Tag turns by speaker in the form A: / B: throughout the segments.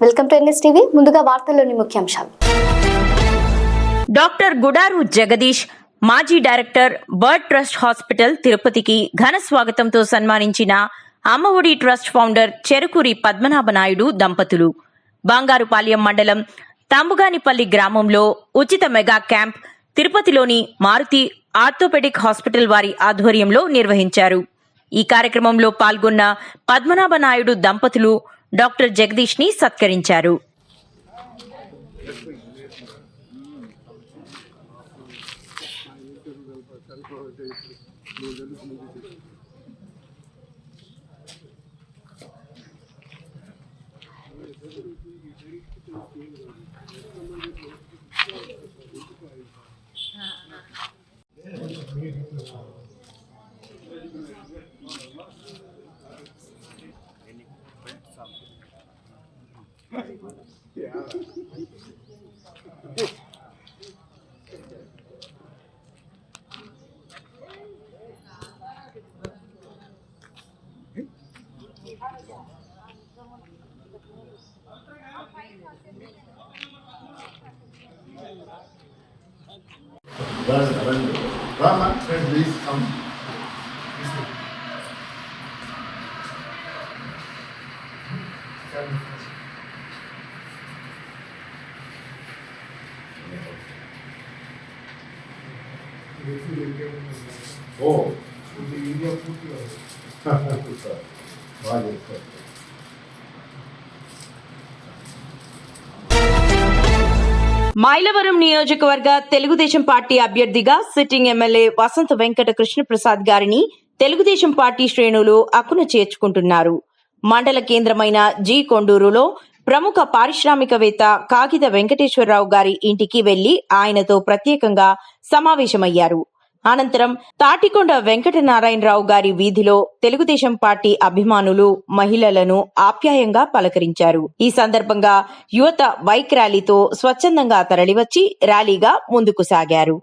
A: Welcome to NS TV. ముందుగా వార్తల్లోని ముఖ్యాంశాలు.
B: డాక్టర్ గుడారు జగదీష్, మాజీ డైరెక్టర్, బర్డ్ ట్రస్ట్ హాస్పిటల్ తిరుపతికి ఘన స్వాగతంతో సన్మానించిన అమ్మఒడి ట్రస్ట్ ఫౌండర్ చెరుకూరి పద్మనాభనాయుడు దంపతులు. బంగారుపాలెం మండలం తంబుగానిపల్లి గ్రామంలో ఉచిత మెగా క్యాంప్ తిరుపతిలోని మారుతి ఆర్థోపెడిక్ హాస్పిటల్ వారి ఆధ్వర్యంలో నిర్వహించారు. ఈ కార్యక్రమంలో పాల్గొన్న పద్మనాభనాయుడు దంపతులు డాక్టర్ జగదీష్ ని సత్కరించారు.
C: Rama, please come. Oh, India food.
B: Mylavaram నియోజకవర్గ తెలుగుదేశం పార్టీ అభ్యర్థిగా సిట్టింగ్ ఎమ్మెల్యే వసంత వెంకట కృష్ణప్రసాద్ గారిని తెలుగుదేశం పార్టీ శ్రేణులు అక్కున చేర్చుకుంటున్నారు. మండల కేంద్రమైన జి కొండూరులో ప్రముఖ పారిశ్రామికవేత్త కాగిత వెంకటేశ్వరరావు గారి ఇంటికి వెళ్లి ఆయనతో ప్రత్యేకంగా సమావేశమయ్యారు. అనంతరం తాటికొండ వెంకటనారాయణరావు గారి వీధిలో తెలుగుదేశం పార్టీ అభిమానులు, మహిళలను ఆప్యాయంగా పలకరించారు. ఈ సందర్భంగా యువత బైక్ ర్యాలీతో స్వచ్ఛందంగా తరలివచ్చి ర్యాలీగా ముందుకు సాగారు.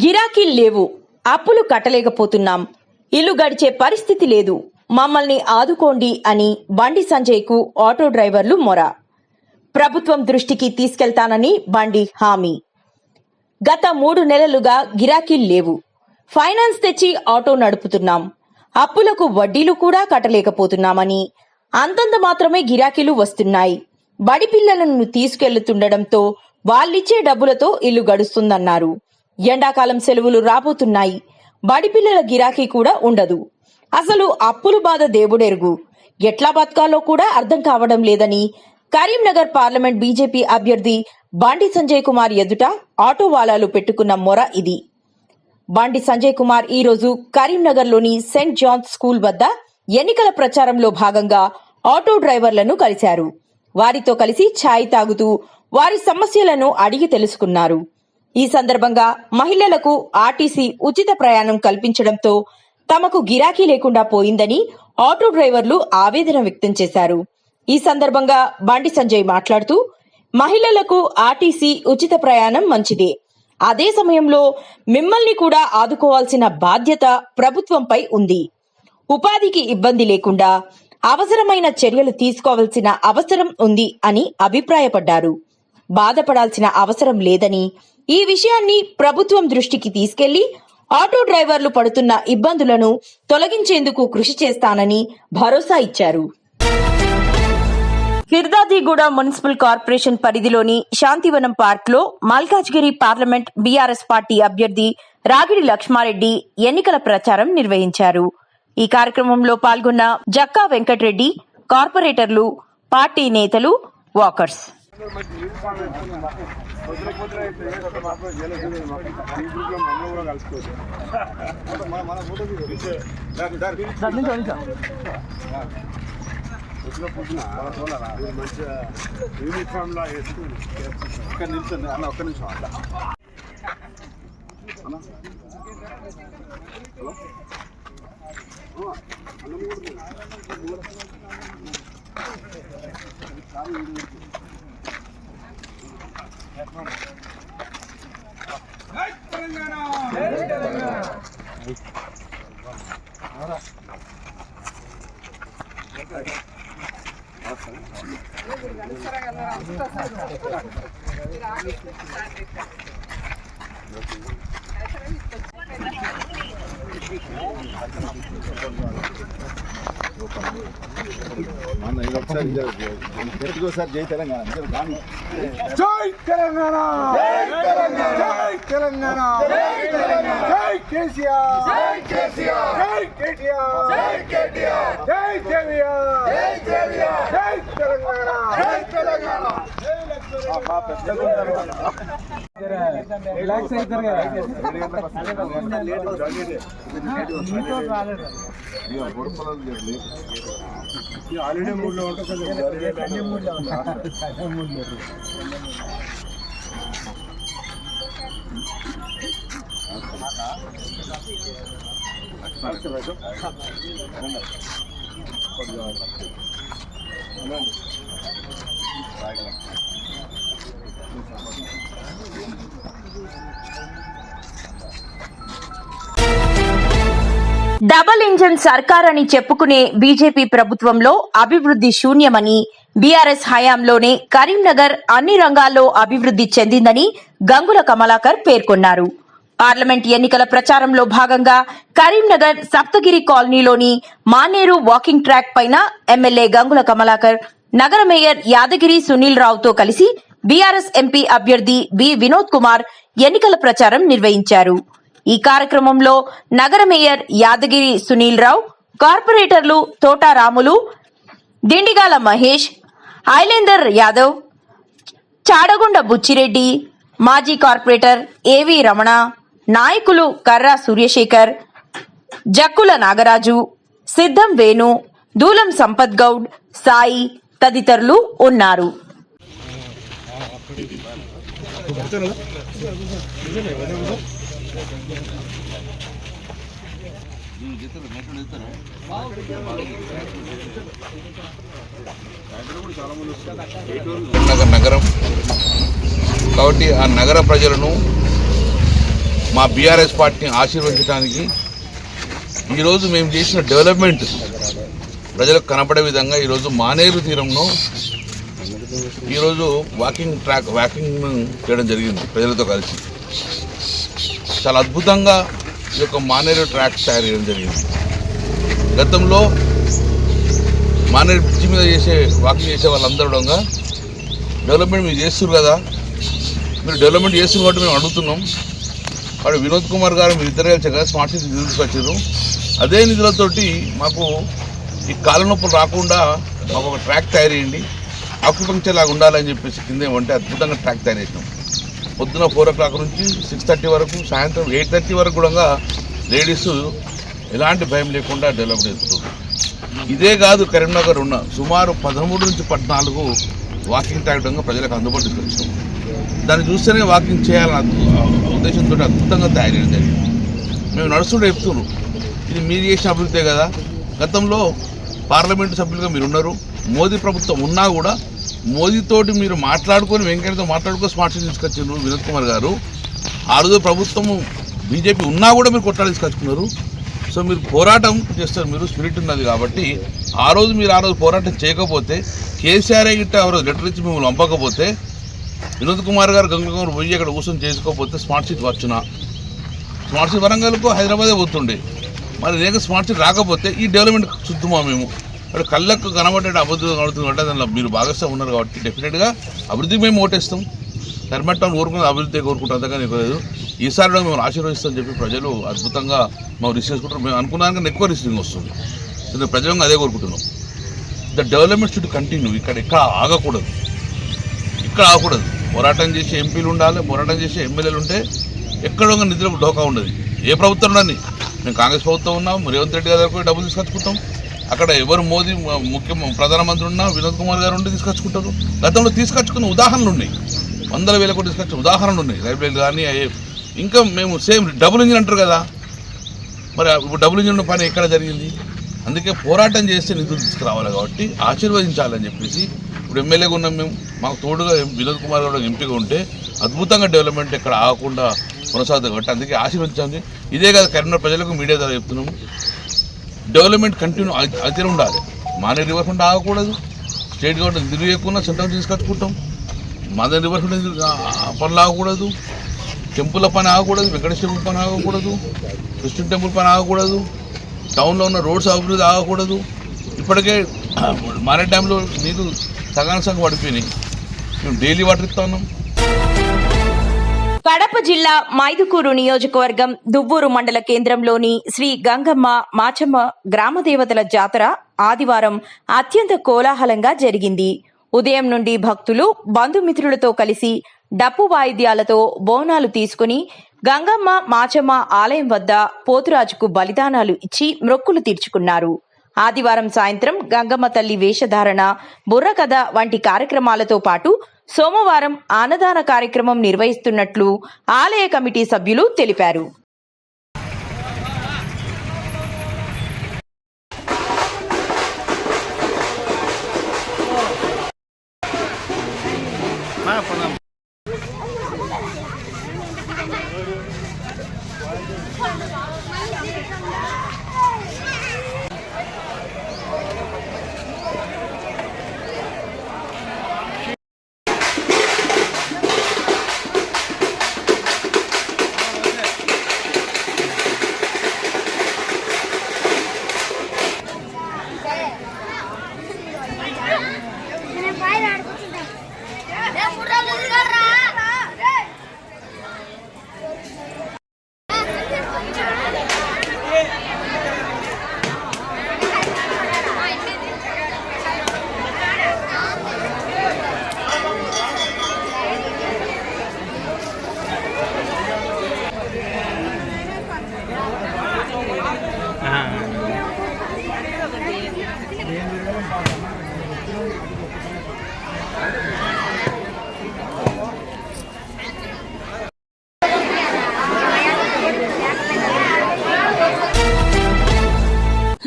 B: గిరాకీలు లేవు, అప్పులు కట్టలేకపోతున్నాం, ఇల్లు గడిచే పరిస్థితి లేదు, మమ్మల్ని ఆదుకోండి అని బండి సంజయ్ కు ఆటో డ్రైవర్లు మొర. ప్రభుత్వం దృష్టికి తీసుకెళ్తానని బండి హామీ. గత 3 నెలలుగా గిరాకీలు లేవు, ఫైనాన్స్ తెచ్చి ఆటో నడుపుతున్నాం, అప్పులకు వడ్డీలు కూడా కట్టలేకపోతున్నామని, అంతంత మాత్రమే గిరాకీలు వస్తున్నాయి, బడి పిల్లలను తీసుకెళ్తుండటంతో వాళ్ళిచ్చే డబ్బులతో ఇల్లు గడుస్తుందన్నారు. ఎండాకాలం సెలవులు రాబోతున్నాయి, బడి పిల్లల గిరాకీ కూడా ఉండదు. అసలు అప్పులు బాధ దేవుడెరుగు, ఎట్లా బతకాలో కూడా అర్థం కావడం లేదని కరీంనగర్ పార్లమెంట్ బీజేపీ అభ్యర్థి బండి సంజయ్ కుమార్ ఎదుట ఆటో వాలాలు పెట్టుకున్న మొర ఇది. బండి సంజయ్ కుమార్ ఈ రోజు కరీంనగర్లోని సెయింట్ జాన్స్ స్కూల్ వద్ద ఎన్నికల ప్రచారంలో భాగంగా ఆటో డ్రైవర్లను కలిశారు. వారితో కలిసి ఛాయ్ తాగుతూ వారి సమస్యలను అడిగి తెలుసుకున్నారు. ఈ సందర్భంగా మహిళలకు ఆర్టీసీ ఉచిత ప్రయాణం కల్పించడంతో తమకు గిరాకీ లేకుండా పోయిందని ఆటో డ్రైవర్లు ఆవేదన వ్యక్తం చేశారు. ఈ సందర్భంగా బండి సంజయ్ మాట్లాడుతూ, మహిళలకు ఆర్టీసీ ఉచిత ప్రయాణం మంచిదే, అదే సమయంలో మిమ్మల్ని కూడా ఆదుకోవాల్సిన బాధ్యత ప్రభుత్వంపై ఉంది. ఉపాధికి ఇబ్బంది లేకుండా అవసరమైన చర్యలు తీసుకోవాల్సిన అవసరం ఉంది అని అభిప్రాయపడ్డారు. బాధపడాల్సిన అవసరం లేదని, ఈ విషయాన్ని ప్రభుత్వం దృష్టికి తీసుకెళ్లి ఆటో డ్రైవర్లు పడుతున్న ఇబ్బందులను తొలగించేందుకు కృషి చేస్తానని భరోసా ఇచ్చారు. కిర్దాదిగూడ మున్సిపల్ కార్పొరేషన్ పరిధిలోని శాంతివనం పార్క్ లో మల్కాజ్గిరి పార్లమెంట్ బీఆర్ఎస్ పార్టీ అభ్యర్థి రాగిడి లక్ష్మారెడ్డి ఎన్నికల ప్రచారం నిర్వహించారు. ఈ కార్యక్రమంలో పాల్గొన్న జక్కా వెంకటరెడ్డి, కార్పొరేటర్లు, పార్టీ నేతలు, వాకర్స్.
D: యూనిఫామ్ లా వేసుకుని ఒక్క నిమిషం అన్న, ఒక్క నిమిషం అట్లా ఒకసారి జై తెలంగాణ, జై తెలంగాణ, జై తెలంగాణ, జై కేసీఆర్, జై కేసీఆర్, జై కేటీఆర్, జై కేటీఆర్, జై కేవీఆర్, జై కేవీఆర్, జై తెలంగాణ, జై తెలంగాణ. హాలిడే మూడ్ లో ఉంటుంది.
B: డబల్ ఇంజన్ సర్కార్ అని చెప్పుకునే బీజేపీ ప్రభుత్వంలో అభివృద్ధి శూన్యమని, బీఆర్ఎస్ హయాంలోనే కరీంనగర్ అన్ని రంగాల్లో అభివృద్ధి చెందిందని గంగుల కమలాకర్ పేర్కొన్నారు. పార్లమెంట్ ఎన్నికల ప్రచారంలో భాగంగా కరీంనగర్ సప్తగిరి కాలనీలోని మానేరు వాకింగ్ ట్రాక్ పైన ఎమ్మెల్యే గంగుల కమలాకర్, నగర మేయర్ యాదగిరి సునీల్ రావుతో కలిసి బీఆర్ఎస్ ఎంపీ అభ్యర్థి బి వినోద్ కుమార్ ఎన్నికల ప్రచారం నిర్వహించారు. ఈ కార్యక్రమంలో నగర మేయర్ యాదగిరి సునీల్ రావు, కార్పొరేటర్లు తోటా రాములు, దిండిగాల మహేష్, ఐలేందర్ యాదవ్, చాడగుండ బుచ్చిరెడ్డి, మాజీ కార్పొరేటర్ ఏవి రమణ, నాయకులు కర్రా సూర్యశేఖర్, జక్కుల నాగరాజు, సిద్ధం వేణు, దూలం సంపత్ గౌడ్, సాయి తదితరులు ఉన్నారు.
E: నగరం కాబట్టి ఆ నగర ప్రజలను మా బీఆర్ఎస్ పార్టీని ఆశీర్వదించడానికి ఈరోజు మేము చేసిన డెవలప్మెంట్ ప్రజలకు కనపడే విధంగా ఈరోజు మానేరు తీరంలో ఈరోజు వాకింగ్ చేయడం జరిగింది ప్రజలతో కలిసి. చాలా అద్భుతంగా ఈ యొక్క మానేరు ట్రాక్ తయారు చేయడం జరిగింది. గతంలో మానేరు బ్రిడ్జి మీద వాకింగ్ చేసే వాళ్ళందరూ కూడా డెవలప్మెంట్ మీరు చేస్తున్నారు కదా, మీరు డెవలప్మెంట్ చేస్తున్నారు కాబట్టి మేము అడుగుతున్నాం. వాడు వినోద్ కుమార్ గారు మీరు ఇద్దరు కలిసి కదా స్మార్ట్ సిటీ తీసుకొచ్చారు. అదే నిధులతోటి మాకు ఈ కాళ్ళ నొప్పులు రాకుండా మాకు ఒక ట్రాక్ తయారు చేయండి, ఆక్యుపంక్చర్ లాగా ఉండాలని చెప్పేసి కింద ఏమంటే అద్భుతంగా ట్రాక్ తయారు చేసినాం. పొద్దున 4 o'clock నుంచి 6:30 వరకు, సాయంత్రం 8:30 వరకు కూడా లేడీస్ ఎలాంటి భయం లేకుండా డెవలప్ చేస్తున్నారు. ఇదే కాదు, కరీంనగర్ ఉన్న సుమారు 13 నుంచి 14 వాకింగ్ ట్రాక్ ప్రజలకు అందుబాటు తీసుకొచ్చాం. దాన్ని చూస్తేనే వాకింగ్ చేయాలన్న ఉద్దేశంతో అద్భుతంగా తయారు చేయడం జరిగింది. మేము నడుస్తుంటే చెప్తున్నాం, ఇది మీరు చేసిన అభివృద్ధే కదా. గతంలో పార్లమెంటు సభ్యులుగా మీరు ఉన్నారు, మోదీ ప్రభుత్వం ఉన్నా కూడా మోదీతోటి మీరు మాట్లాడుకొని వెంకయ్యతో మాట్లాడుకొని స్మార్ట్ సిటీ తీసుకొచ్చారు వినోద్ కుమార్ గారు. ఆ రోజు ప్రభుత్వము బీజేపీ ఉన్నా కూడా మీరు కొట్లాడి తీసుకొచ్చుకున్నారు. సో మీరు పోరాటం చేస్తారు, మీరు స్పిరిట్ ఉన్నది కాబట్టి ఆ రోజు పోరాటం చేయకపోతే కేసీఆర్ గిట్ట ఎవరో లెటర్ ఇచ్చి మిమ్మల్ని పంపకపోతే వినోద్ కుమార్ గారు గంగకుమార్ పోయి అక్కడ కూర్చొని చేసుకోకపోతే స్మార్ట్ సిటీ వచ్చునా, స్మార్ట్ సిటీ వరంగల్కు హైదరాబాదే పోతుండే. మరి రేక స్మార్ట్ సిటీ రాకపోతే ఈ డెవలప్మెంట్ చూద్దామా మేము? అక్కడ కళ్ళకు కనబడ్డే అభివృద్ధి కనబడుతుంది అంటే దానిలో మీరు భాగస్వామి ఉన్నారు కాబట్టి డెఫినెట్గా అభివృద్ధికి మేము ఓటేస్తాం. ధర్మట్టం కోరుకున్నది అభివృద్ధి కోరుకుంటాం, అంతగా లేదు. ఈసారి మేము ఆశీర్వదిస్తామని చెప్పి ప్రజలు అద్భుతంగా మేము రిసీవ్ చేసుకుంటారు. మేము అనుకున్నాక ఎక్కువ రిసీవింగ్ వస్తుంది. ఎందుకంటే ప్రజలంగా అదే కోరుకుంటున్నాం. The development should continue. ఇక్కడ ఆగకూడదు. పోరాటం చేసే ఎంపీలు ఉండాలి, పోరాటం చేసే ఎమ్మెల్యేలు ఉంటే ఎక్కడో నిధులకు డోకా ఉండదు. ఏ ప్రభుత్వం ఉండని, మేము కాంగ్రెస్ ప్రభుత్వం ఉన్నాం, రేవంత్ రెడ్డి గారు పోయి డబ్బులు తీసుకొచ్చుకుంటాం. అక్కడ ఎవరు మోదీ ప్రధానమంత్రి ఉన్నా వినోద్ కుమార్ గారు ఉండి తీసుకొచ్చుకుంటారు. గతంలో తీసుకొచ్చుకున్న ఉదాహరణలు ఉన్నాయి, 100,000 కోట్లు తీసుకొచ్చిన ఉదాహరణలు ఉన్నాయి. రైల్వేలు కానీ ఇంకా మేము సేమ్ డబుల్ ఇంజిన్ అంటారు కదా, మరి ఇప్పుడు డబుల్ ఇంజిన్ పని ఎక్కడ జరిగింది? అందుకే పోరాటం చేస్తే నిధులు తీసుకురావాలి కాబట్టి ఆశీర్వదించాలని చెప్పేసి ఇప్పుడు ఎమ్మెల్యేగా ఉన్నాం మేము. మాకు తోడుగా వినోద్ కుమార్ గారు ఎంపీగా ఉంటే అద్భుతంగా డెవలప్మెంట్ ఇక్కడ ఆగకుండా కొనసాగుతుంది కాబట్టి అందుకే ఆశీర్వదించాలి. ఇదే కాదు, కరీంనగర్ ప్రజలకు మీడియా ద్వారా చెప్తున్నాము, డెవలప్మెంట్ కంటిన్యూ అయితే ఉండాలి. మానే రివర్ ఫండ్ ఆగకూడదు. స్టేట్ గవర్నమెంట్ నిధులు ఎక్కువ సెంట్రల్ తీసుకొచ్చుకుంటాం. మాదే రివర్ ఫండ్ పనులు ఆగకూడదు, టెంపుల్ పని ఆగకూడదు, వెంకటేశ్వర టెంపుల్ పని ఆగకూడదు, కృష్ణ టెంపుల్ పని ఆగకూడదు, టౌన్లో ఉన్న రోడ్స్ అభివృద్ధి ఆగకూడదు. ఇప్పటికే మారే డ్యాంలో నీరు సగం పడిపోయినాయి. మేము డైలీ వాటర్ ఇస్తా ఉన్నాం.
B: కడప జిల్లా మైదుకూరు నియోజకవర్గం దువ్వూరు మండల కేంద్రంలోని శ్రీ గంగమ్మ మాచమ్మ గ్రామదేవతల జాతర ఆదివారం అత్యంత కోలాహలంగా జరిగింది. ఉదయం నుండి భక్తులు బంధుమిత్రులతో కలిసి డప్పు వాయిద్యాలతో బోనాలు తీసుకుని గంగమ్మ మాచమ్మ ఆలయం వద్ద పోతురాజుకు బలిదానాలు ఇచ్చి మొక్కులు తీర్చుకున్నారు. ఆదివారం సాయంత్రం గంగమ్మ తల్లి వేషధారణ, బుర్రకథ వంటి కార్యక్రమాలతో పాటు సోమవారం అన్నదాన కార్యక్రమం నిర్వహిస్తున్నట్లు ఆలయ కమిటీ సభ్యులు తెలిపారు.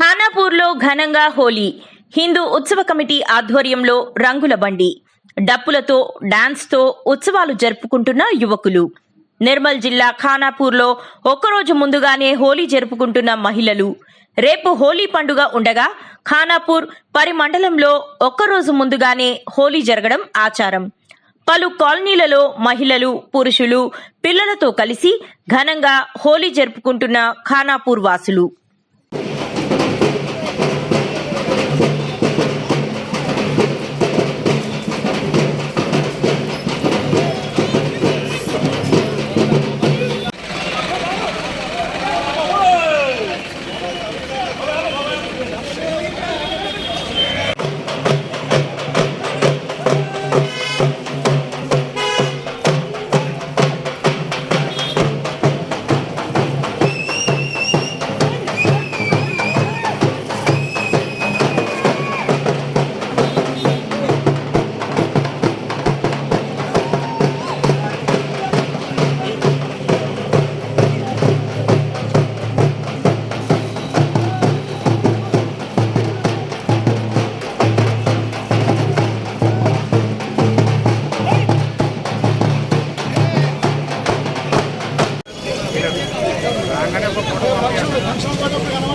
B: ఖానాపూర్లో ఘనంగా హోలీ. హిందూ ఉత్సవ కమిటీ ఆధ్వర్యంలో రంగుల బండి, డప్పులతో డాన్స్తో ఉత్సవాలు జరుపుకుంటున్న యువకులు. నిర్మల్ జిల్లా ఖానాపూర్లో ఒక్కరోజు ముందుగానే హోలీ జరుపుకుంటున్న మహిళలు. రేపు హోలీ పండుగ ఉండగా ఖానాపూర్ పరిమండలంలో ఒక్కరోజు ముందుగానే హోలీ జరగడం ఆచారం. పలు కాలనీలలో మహిళలు, పురుషులు, పిల్లలతో కలిసి ఘనంగా హోలీ జరుపుకుంటున్న ఖానాపూర్ వాసులు.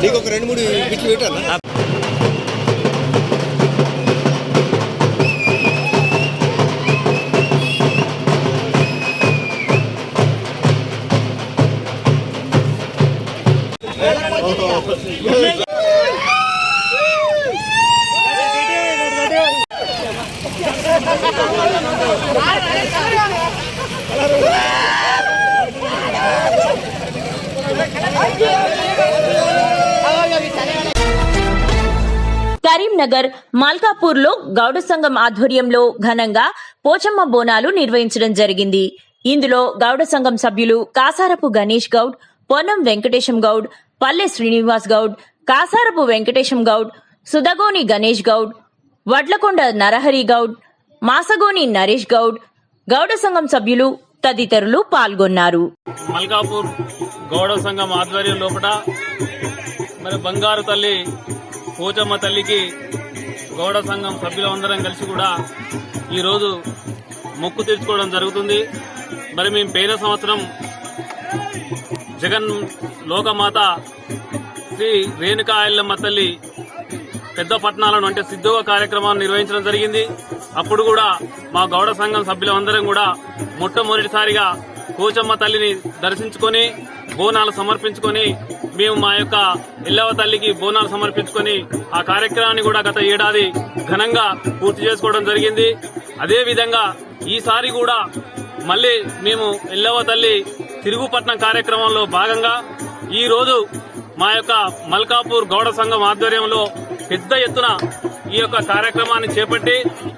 F: నీకు ఒక 2-3 బిట్లు పెట్టాలా?
B: కరీంనగర్ మల్కాపూర్లో గౌడ సంఘం ఆధ్వర్యంలో ఘనంగా పోచమ్మ బోనాలు నిర్వహించడం జరిగింది. ఇందులో గౌడ సంఘం సభ్యులు కాసారపు గణేష్ గౌడ్, పొన్నం వెంకటేశం గౌడ్, పల్లె శ్రీనివాస్ గౌడ్, కాసారపు వెంకటేశం గౌడ్, సుదగోని గణేష్ గౌడ్, వడ్లకొండ నరహరి గౌడ్, మాసగోని నరేష్ గౌడ్, గౌడ సంఘం సభ్యులు తదితరులు పాల్గొన్నారు.
G: మల్కాపూర్ గౌడ సంఘం ఆధ్వర్యం లోపల మరి బంగారు తల్లి పోచమ్మ తల్లికి గౌడ సంఘం సభ్యులందరం కలిసి కూడా ఈరోజు మొక్కు తీర్చుకోవడం జరుగుతుంది. మరి మేము పోయిన సంవత్సరం జగన్ లోకమాత శ్రీ రేణుకా ఎల్లమ్మ తల్లి పెద్ద పట్టణాలను అంటే సిద్ధోగ కార్యక్రమాన్ని నిర్వహించడం జరిగింది. అప్పుడు కూడా మా గౌడ సంఘం సభ్యులందరం కూడా మొట్టమొదటిసారిగా పోచమ్మ తల్లిని దర్శించుకొని బోనాలు సమర్పించుకొని మేము మా యొక్క ఎల్లవ తల్లికి బోనాలు సమర్పించుకొని ఆ కార్యక్రమాన్ని కూడా గత ఏడాది ఘనంగా పూర్తి చేసుకోవడం జరిగింది. అదేవిధంగా ఈసారి కూడా మళ్లీ మేము ఎల్లవ తల్లి తిరుగుపట్నం కార్యక్రమంలో భాగంగా ఈ రోజు మా యొక్క మల్కాపూర్ గౌడ సంఘం ఆధ్వర్యంలో పెద్ద ఎత్తున ఈ యొక్క కార్యక్రమాన్ని చేపట్టి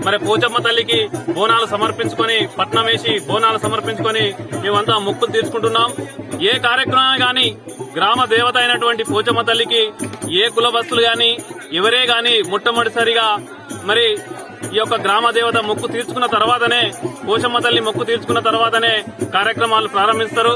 G: మరి పోచమ్మ తల్లికి బోనాలు సమర్పించుకొని పట్నం వేసి బోనాలు సమర్పించుకొని మేమంతా మొక్కులు తీర్చుకుంటున్నాం. ఏ కార్యక్రమం గాని గ్రామ దేవత అయినటువంటి పోచమ్మ తల్లికి ఏ కులబస్తులు గాని ఎవరే గాని మొట్టమొదటిసారిగా మరి ఈ యొక్క గ్రామ దేవత మొక్కు తీర్చుకున్న తర్వాతనే పోచమ్మ తల్లి మొక్కు తీర్చుకున్న తర్వాతనే కార్యక్రమాలు ప్రారంభిస్తారు.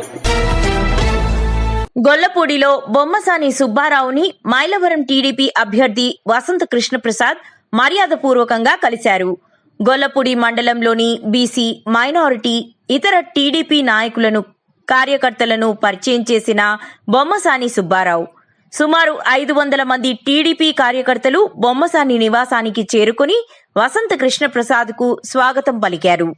B: గొల్లపూడిలో బొమ్మసాని సుబ్బారావుని మైలవరం టీడీపీ అభ్యర్థి వసంత కృష్ణప్రసాద్ మర్యాదపూర్వకంగా కలిశారు. గొల్లపూడి మండలంలోని బీసీ, మైనారిటీ, ఇతర టీడీపీ నాయకులను, కార్యకర్తలను పరిచయం చేసిన బొమ్మసాని సుబ్బారావు సుమారు 500 మంది టీడీపీ కార్యకర్తలు బొమ్మసాని నివాసానికి చేరుకుని వసంత కృష్ణప్రసాద్కు స్వాగతం పలికారు.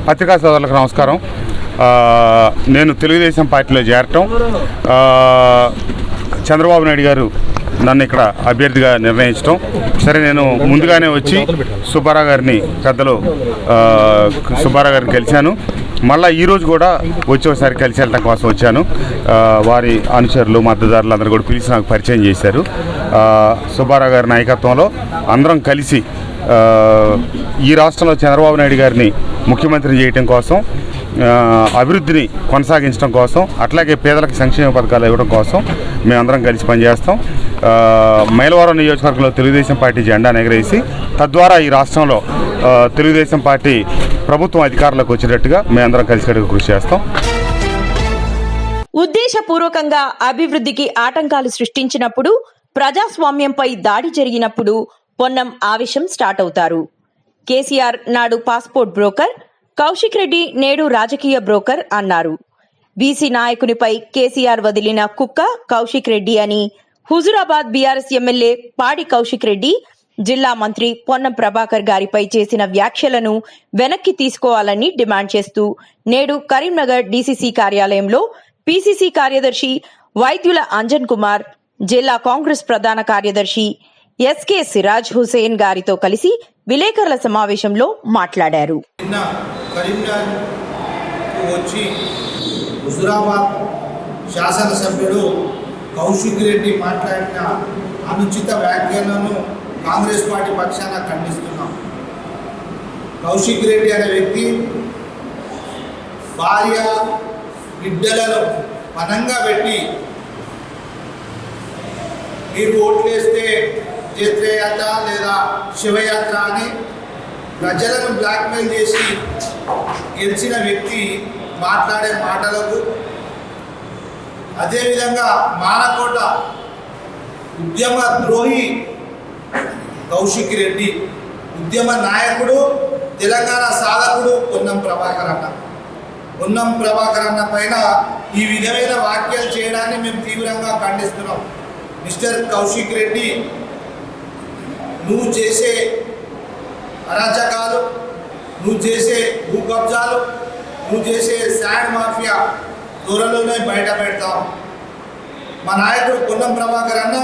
D: పత్రికా సోదరులకు నమస్కారం. నేను తెలుగుదేశం పార్టీలో చేరటం, చంద్రబాబు నాయుడు గారు నన్ను ఇక్కడ అభ్యర్థిగా నిర్ణయించడం, సరే నేను ముందుగానే వచ్చి సుబ్బారావు గారిని, పెద్దలు సుబ్బారావు గారిని కలిశాను. మళ్ళీ ఈరోజు కూడా వచ్చి ఒకసారి కలిసి వెళ్ళటం కోసం వచ్చాను. వారి అనుచరులు, మద్దతుదారులు అందరూ కూడా పిలిచి నాకు పరిచయం చేశారు. సుబ్బారావు గారి నాయకత్వంలో అందరం కలిసి ఈ రాష్ట్రంలో చంద్రబాబు నాయుడు గారిని ముఖ్యమంత్రిని చేయటం కోసం, అభివృద్ధిని కొనసాగించడం కోసం, అట్లాగే పేదలకు సంక్షేమ పథకాలు ఇవ్వడం కోసం మేమందరం కలిసి పనిచేస్తాం. మైలవరం నియోజకవర్గంలో తెలుగుదేశం పార్టీ జెండాను ఎగరేసి తద్వారా ఈ రాష్ట్రంలో తెలుగుదేశం పార్టీ ప్రభుత్వం అధికారంలోకి వచ్చేటట్టుగా మేమందరం కలిసికట్టుగా కృషి చేస్తాం.
B: ఉద్దేశపూర్వకంగా అభివృద్ధికి ఆటంకాలు సృష్టించినప్పుడు, ప్రజాస్వామ్యంపై దాడి జరిగినప్పుడు పొన్నం ఆవేశం స్టార్ట్ అవుతారు. కేసీఆర్ నాడు పాస్పోర్ట్ బ్రోకర్, కౌశిక్ రెడ్డి నేడు రాజకీయ బ్రోకర్ అన్నారు. బీసీ నాయకునిపై కేసీఆర్ వదిలిన కుక్క కౌశిక్ రెడ్డి అని హుజురాబాద్ బీఆర్ఎస్ ఎమ్మెల్యే పాడి కౌశిక్ రెడ్డి జిల్లా మంత్రి పొన్నం ప్రభాకర్ గారిపై చేసిన వ్యాఖ్యలను వెనక్కి తీసుకోవాలని డిమాండ్ చేస్తూ నేడు కరీంనగర్ డీసీసీ కార్యాలయంలో పీసీసీ కార్యదర్శి వైద్యుల అంజన్ కుమార్, జిల్లా కాంగ్రెస్ ప్రధాన కార్యదర్శి ఎస్కే సిరాజ్ హుసేన్ గారితో కలిసి విలేకరుల సమావేశంలో మాట్లాడారు.
H: వచ్చి హుజురాబాద్ శాసనసభ్యుడు కౌశిక్ రెడ్డి మాట్లాడిన అనుచిత వ్యాఖ్యలను కాంగ్రెస్ పార్టీ పక్షాన ఖండిస్తున్నాం. కౌశిక్ రెడ్డి అనే వ్యక్తి భార్య బిడ్డలను పనంగా పెట్టి మీరు ఓట్లేస్తే జైత్రయాత్ర లేదా శివయాత్ర అని ప్రజలను బ్లాక్మెయిల్ చేసి గెలిచిన వ్యక్తి మాట్లాడే మాటలకు, అదేవిధంగా మానకోట ఉద్యమ ద్రోహి కౌశిక్ రెడ్డి, ఉద్యమ నాయకుడు, తెలంగాణ సాధకుడు పొన్నం ప్రభాకర్ అన్న పైన ఈ విధమైన వ్యాఖ్యలు చేయడాన్ని మేము తీవ్రంగా ఖండిస్తున్నాం. మిస్టర్ కౌశిక్ రెడ్డి, నువ్వు చేసే అరాచకాలు, నువ్వు చేసే భూ కబ్జాలు, నువ్వు చేసే శాండ్ మాఫియా త్వరలోనే బయట పెడతాం. మా నాయకుడు పొన్నం ప్రభాకర్ అన్న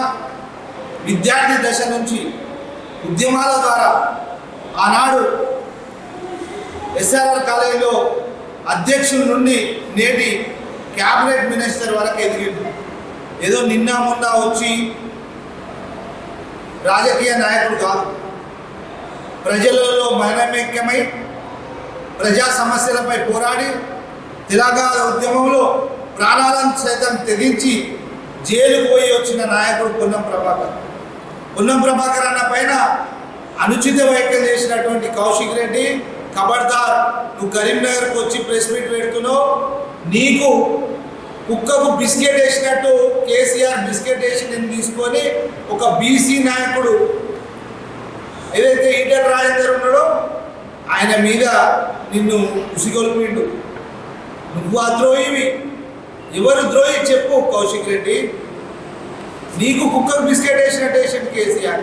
H: విద్యార్థి దశ నుంచి ఉద్యమాల ద్వారా ఆనాడు ఎస్ఆర్ఆర్ కాలేజీలో అధ్యక్షుల నుండి నేటి క్యాబినెట్ మినిస్టర్ వరకు ఎదిగింది. ఏదో నిన్న మొన్న వచ్చి రాజకీయ నాయకుడు కాదు, ప్రజలలో మరణమేక్యమై ప్రజా సమస్యలపై పోరాడి తెలంగాణ ఉద్యమంలో ప్రాణాలను సైతం తెగించి జైలుకు పోయి వచ్చిన నాయకుడు పొన్నం ప్రభాకర్ అన్న పైన అనుచిత వ్యాఖ్యలు చేసినటువంటి కౌశిక్ రెడ్డి, ఖబర్దార్, నువ్వు కరీంనగర్కి వచ్చి ప్రెస్ మీట్ పెడుతున్నావు. నీకు కుక్కకు బిస్కెట్ వేసినట్టు కేసీఆర్ బిస్కెట్ వేసి నేను తీసుకొని ఒక బీసీ నాయకుడు ఏదైతే ఈటెల రాజేందర్ ఉన్నాడో ఆయన మీద నిన్ను ఉసిగొల్పిండు. నువ్వు ఆ ద్రోహివి. ఎవరు ద్రోహి చెప్పు కౌశిక్ రెడ్డి. నీకు కుక్కకు బిస్కెట్ వేసినట్టు వేసిండు కేసీఆర్.